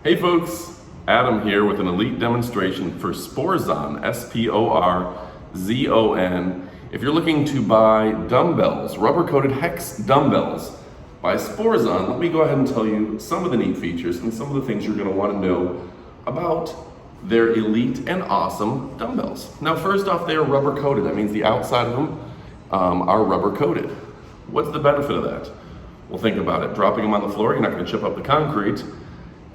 Hey folks, Adam here with an elite demonstration for Sporzon, S-P-O-R-Z-O-N. If you're looking to buy dumbbells, rubber-coated Hex Dumbbells by Sporzon, let me go ahead and tell you some of the neat features and some of the things you're going to want to know about their elite and awesome dumbbells. Now first off, they are rubber-coated. That means the outside of them are rubber-coated. What's the benefit of that? Well, think about it. Dropping them on the floor, you're not going to chip up the concrete.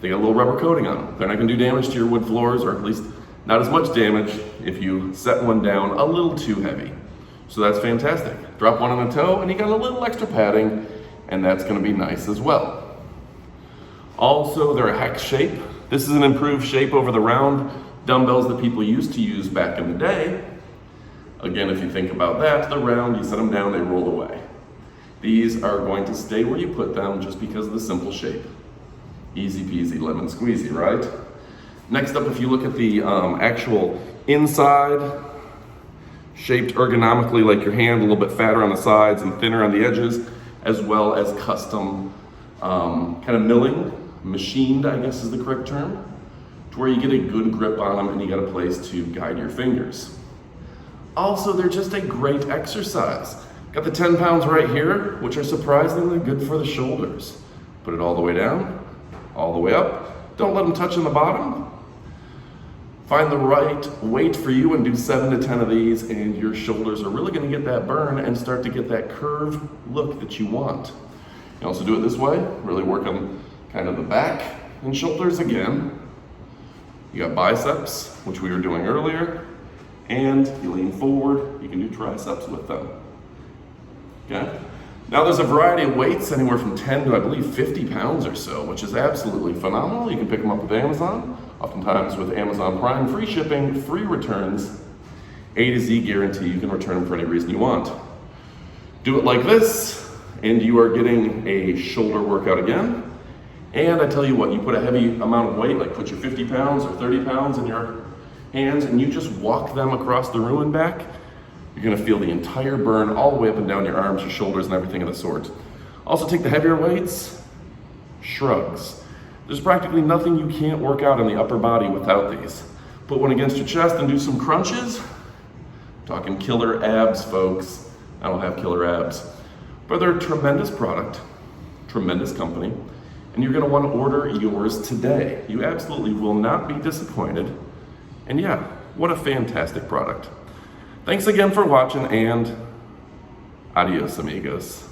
They got a little rubber coating on them. They're not going to do damage to your wood floors, or at least not as much damage if you set one down a little too heavy. So that's fantastic. Drop one on a toe and you got a little extra padding, and that's going to be nice as well. Also, they're a hex shape. This is an improved shape over the round dumbbells that people used to use back in the day. Again, if you think about that, the round, you set them down, they roll away. These are going to stay where you put them just because of the simple shape. Easy peasy lemon squeezy, right? Next up, if you look at the actual inside, shaped ergonomically like your hand, a little bit fatter on the sides and thinner on the edges, as well as custom kind of milling, machined, I guess is the correct term, to where you get a good grip on them and you got a place to guide your fingers. Also, they're just a great exercise. Got the 10 pounds right here, which are surprisingly good for the shoulders. Put it all the way down, all the way up. Don't let them touch on the bottom. Find the right weight for you and do 7 to 10 of these, and your shoulders are really going to get that burn and start to get that curved look that you want. You can also do it this way, really work on kind of the back and shoulders again. You got biceps, which we were doing earlier, and you lean forward, you can do triceps with them. Okay. Now there's a variety of weights, anywhere from 10 to I believe 50 pounds or so, which is absolutely phenomenal. You can pick them up with Amazon, oftentimes with Amazon Prime, free shipping, free returns, A to Z guarantee. You can return them for any reason you want. Do it like this, and you are getting a shoulder workout again. And I tell you what, you put a heavy amount of weight, like put your 50 pounds or 30 pounds in your hands, and you just walk them across the room and back. You're gonna feel the entire burn all the way up and down your arms, your shoulders, and everything of the sort. Also take the heavier weights, shrugs. There's practically nothing you can't work out in the upper body without these. Put one against your chest and do some crunches. Talking killer abs, folks. I don't have killer abs. But they're a tremendous product, tremendous company, and you're gonna wanna order yours today. You absolutely will not be disappointed. And yeah, what a fantastic product. Thanks again for watching, and adios, amigos.